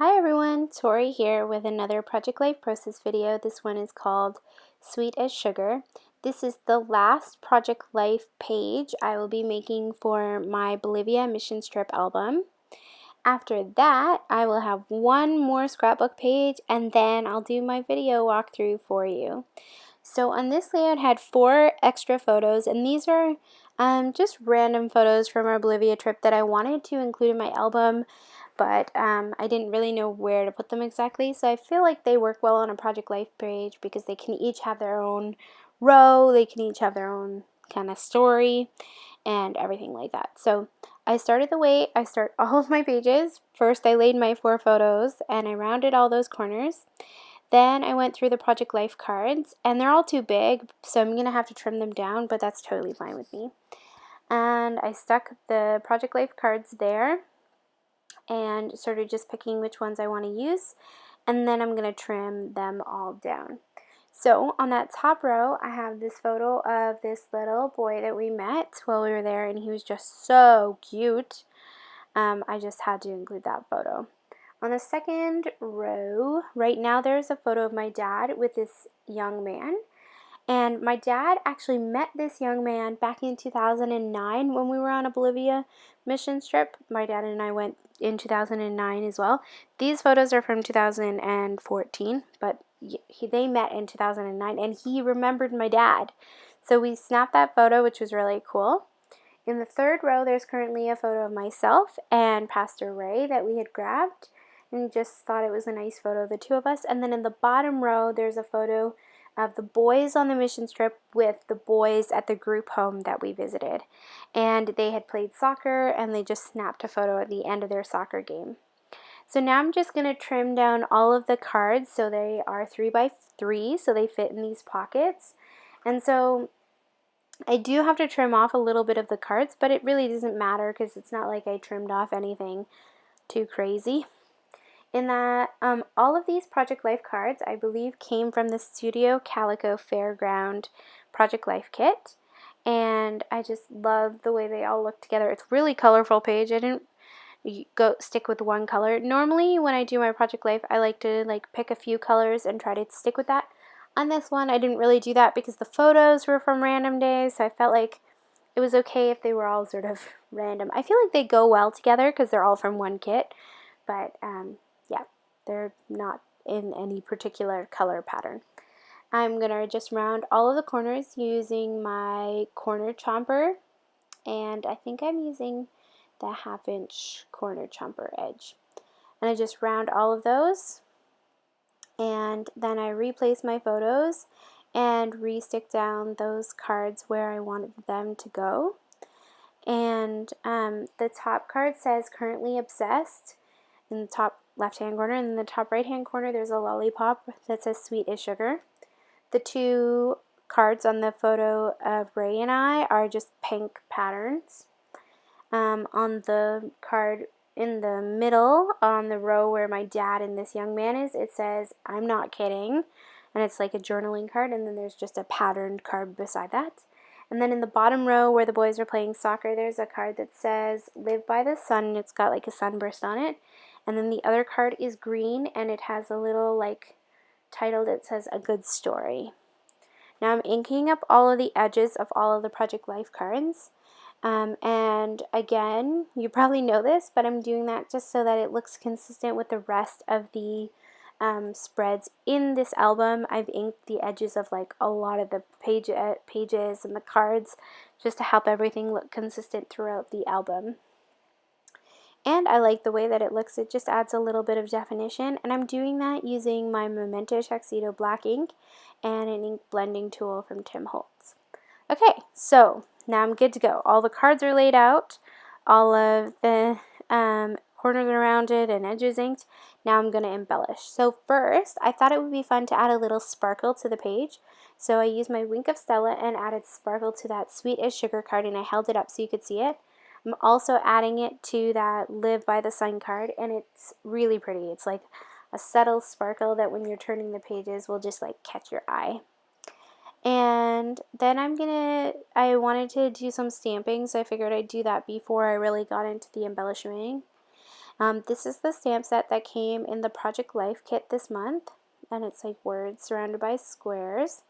Hi everyone, Tori here with another Project Life Process video. This one is called Sweet as Sugar. This is the last Project Life page I will be making for my Bolivia mission trip album. After that, I will have one more scrapbook page and then I'll do my video walkthrough for you. So on this layout I had 4 extra photos, and these are just random photos from our Bolivia trip that I wanted to include in my album, but I didn't really know where to put them exactly, so I feel like they work well on a Project Life page because they can each have their own row, they can each have their own kind of story and everything like that. So I started the way I start all of my pages. First I laid my 4 photos and I rounded all those corners. Then I went through the Project Life cards, and they're all too big, so I'm going to have to trim them down, but that's totally fine with me. And I stuck the Project Life cards there and started just picking which ones I want to use, and then I'm going to trim them all down. So on that top row, I have this photo of this little boy that we met while we were there, and he was just so cute. I just had to include that photo. On the second row, right now there's a photo of my dad with this young man. And my dad actually met this young man back in 2009 when we were on a Bolivia mission trip. My dad and I went in 2009 as well. These photos are from 2014, but they met in 2009 and he remembered my dad. So we snapped that photo, which was really cool. In the third row, there's currently a photo of myself and Pastor Ray that we had grabbed and just thought it was a nice photo of the two of us. And then in the bottom row, there's a photo of the boys on the mission trip with the boys at the group home that we visited. And they had played soccer and they just snapped a photo at the end of their soccer game. So now I'm just going to trim down all of the cards so they are 3 by 3 so they fit in these pockets. And so I do have to trim off a little bit of the cards, but it really doesn't matter because it's not like I trimmed off anything too crazy. In that, all of these Project Life cards, I believe, came from the Studio Calico Fairground Project Life kit. And I just love the way they all look together. It's a really colorful page. I didn't stick with one color. Normally, when I do my Project Life, I like to pick a few colors and try to stick with that. On this one, I didn't really do that because the photos were from random days, so I felt like it was okay if they were all sort of random. I feel like they go well together because they're all from one kit, but yeah, they're not in any particular color pattern. I'm going to just round all of the corners using my corner chomper, and I think I'm using the 1/2 inch corner chomper edge. And I just round all of those, and then I replace my photos and re-stick down those cards where I wanted them to go. And the top card says currently obsessed in the top left hand corner, and in the top right hand corner there's a lollipop that says sweet as sugar. The 2 cards on the photo of Ray and I are just pink patterns. On the card in the middle, on the row where my dad and this young man is, it says I'm not kidding, and it's like a journaling card, and then there's just a patterned card beside that. And then in the bottom row where the boys are playing soccer, there's a card that says live by the sun, and it's got like a sunburst on it. And then the other card is green, and it has a little title that says a good story. Now I'm inking up all of the edges of all of the Project Life cards. And again, you probably know this, but I'm doing that just so that it looks consistent with the rest of the spreads in this album. I've inked the edges of a lot of the pages and the cards just to help everything look consistent throughout the album. And I like the way that it looks. It just adds a little bit of definition, and I'm doing that using my Memento Tuxedo black ink and an ink blending tool from Tim Holtz. Okay, so now I'm good to go. All the cards are laid out, all of the corners are rounded and edges inked. Now I'm going to embellish. So first, I thought it would be fun to add a little sparkle to the page. So I used my Wink of Stella and added sparkle to that Sweet as Sugar card, and I held it up so you could see it. I'm also adding it to that Live by the Sun card, and it's really pretty. It's like a subtle sparkle that when you're turning the pages will just catch your eye. And then I wanted to do some stamping, so I figured I'd do that before I really got into the embellishing. This is the stamp set that came in the Project Life kit this month, and it's like words surrounded by squares.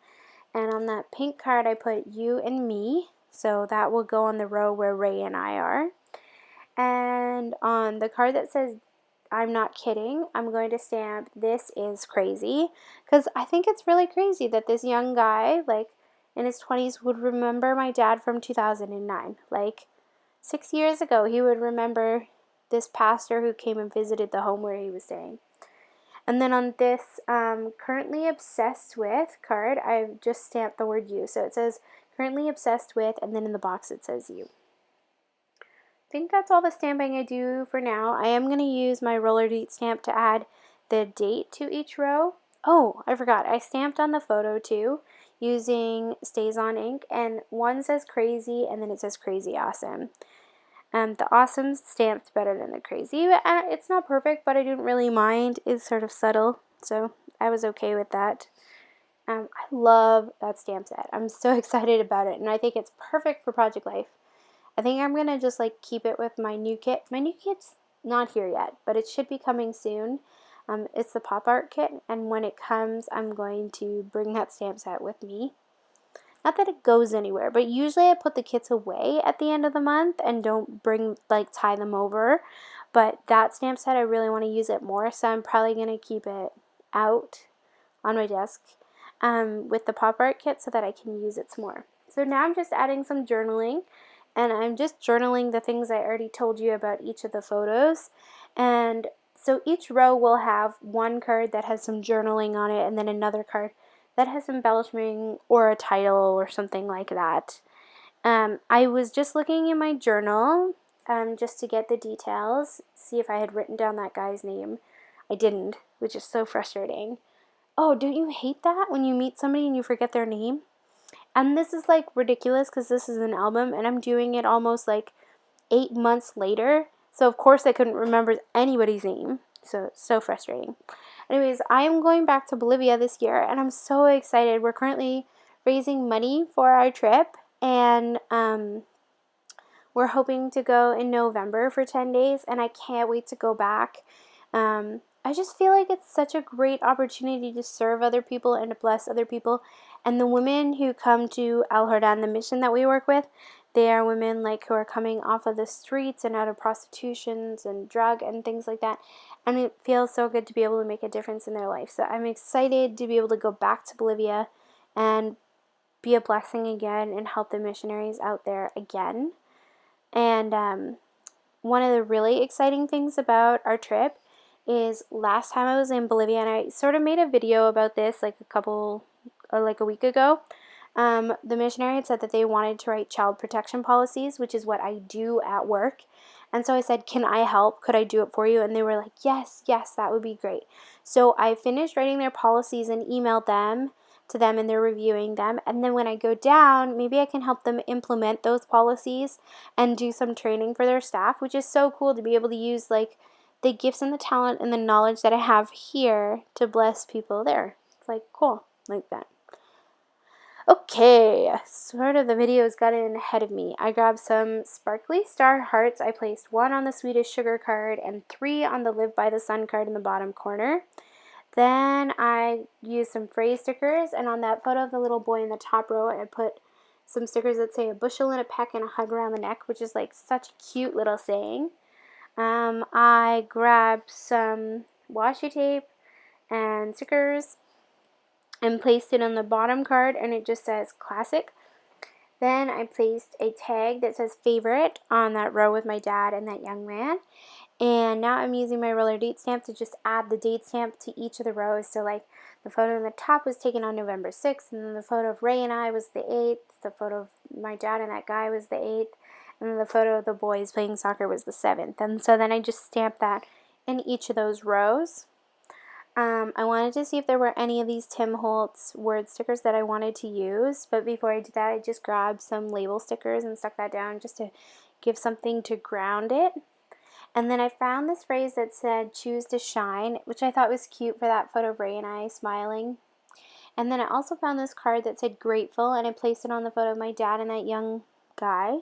And on that pink card I put you and me, so that will go on the row where Ray and I are. And on the card that says I'm not kidding, I'm going to stamp this is crazy, because I think it's really crazy that this young guy, like in his 20s, would remember my dad from 2009. Like 6 years ago, he would remember this pastor who came and visited the home where he was staying. And then on this currently obsessed with card, I've just stamped the word you. So it says currently obsessed with, and then in the box it says you. I think that's all the stamping I do for now. I am going to use my roller date stamp to add the date to each row. Oh, I forgot. I stamped on the photo too using StazOn ink, and one says crazy and then it says crazy awesome. The awesome stamped better than the crazy. It's not perfect, but I didn't really mind. It's sort of subtle, so I was okay with that. I love that stamp set. I'm so excited about it, and I think it's perfect for Project Life. I think I'm going to just like keep it with my new kit. My new kit's not here yet, but it should be coming soon. It's the pop art kit, and when it comes, I'm going to bring that stamp set with me. Not that it goes anywhere, but usually I put the kits away at the end of the month and don't tie them over. But that stamp set, I really want to use it more, so I'm probably going to keep it out on my desk with the pop art kit so that I can use it some more. So now I'm just adding some journaling, and I'm just journaling the things I already told you about each of the photos. And so each row will have one card that has some journaling on it, and then another card that has embellishment or a title or something like that. I was just looking in my journal just to get the details, see if I had written down that guy's name. I didn't, which is so frustrating. Oh, don't you hate that when you meet somebody and you forget their name? And this is like ridiculous because this is an album and I'm doing it almost like 8 months later. So of course I couldn't remember anybody's name. So it's so frustrating. Anyways, I am going back to Bolivia this year and I'm so excited. We're currently raising money for our trip, and we're hoping to go in November for 10 days, and I can't wait to go back. I just feel like it's such a great opportunity to serve other people and to bless other people. And the women who come to El Jordan, the mission that we work with, they are women like who are coming off of the streets and out of prostitutions and drug and things like that. And it feels so good to be able to make a difference in their life. So I'm excited to be able to go back to Bolivia and be a blessing again and help the missionaries out there again. And one of the really exciting things about our trip is last time I was in Bolivia, and I sort of made a video about this like a week ago. The missionary had said that they wanted to write child protection policies, which is what I do at work. And so I said, can I help? Could I do it for you? And they were like, yes, that would be great. So I finished writing their policies and emailed them to them, and they're reviewing them. And then when I go down, maybe I can help them implement those policies and do some training for their staff, which is so cool to be able to use like the gifts and the talent and the knowledge that I have here to bless people there. It's like cool, like that. Okay, sort of the video's gotten ahead of me. I grabbed some sparkly star hearts. I placed 1 on the Sweet as Sugar card and 3 on the Live by the Sun card in the bottom corner. Then I used some phrase stickers, and on that photo of the little boy in the top row, I put some stickers that say a bushel and a peck and a hug around the neck, which is like such a cute little saying. I grabbed some washi tape and stickers and placed it on the bottom card, and it just says classic. Then I placed a tag that says favorite on that row with my dad and that young man. And now I'm using my roller date stamp to just add the date stamp to each of the rows. So like the photo in the top was taken on November 6th, and then the photo of Ray and I was the 8th, the photo of my dad and that guy was the 8th, and then the photo of the boys playing soccer was the 7th. And so then I just stamped that in each of those rows. I wanted to see if there were any of these Tim Holtz word stickers that I wanted to use, but before I did that, I just grabbed some label stickers and stuck that down just to give something to ground it. And then I found this phrase that said, choose to shine, which I thought was cute for that photo of Ray and I smiling. And then I also found this card that said grateful, and I placed it on the photo of my dad and that young guy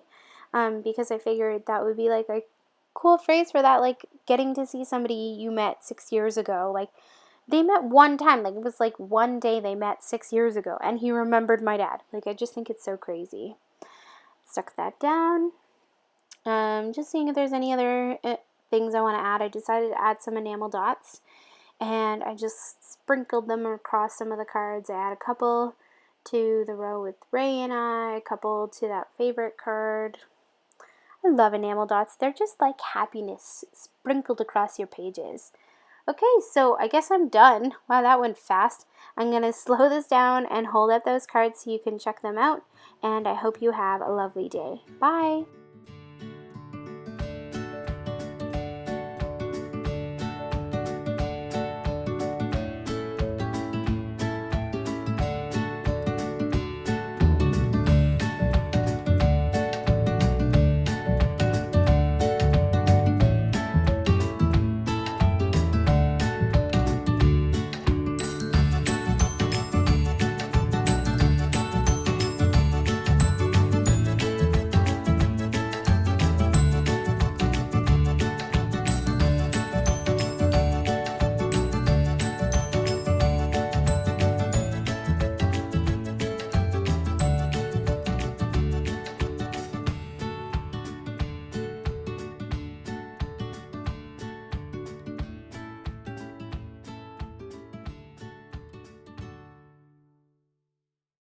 because I figured that would be like a cool phrase for that, like getting to see somebody you met 6 years ago. Like they met one time, like it was like one day they met 6 years ago, and he remembered my dad. Like I just think it's so crazy. Stuck that down. Just seeing if there's any other things I want to add. I decided to add some enamel dots, and I just sprinkled them across some of the cards. I add a couple to the row with Ray and I, a couple to that favorite card. I love enamel dots. They're just like happiness sprinkled across your pages. Okay, so I guess I'm done. Wow, that went fast. I'm going to slow this down and hold up those cards so you can check them out. And I hope you have a lovely day. Bye!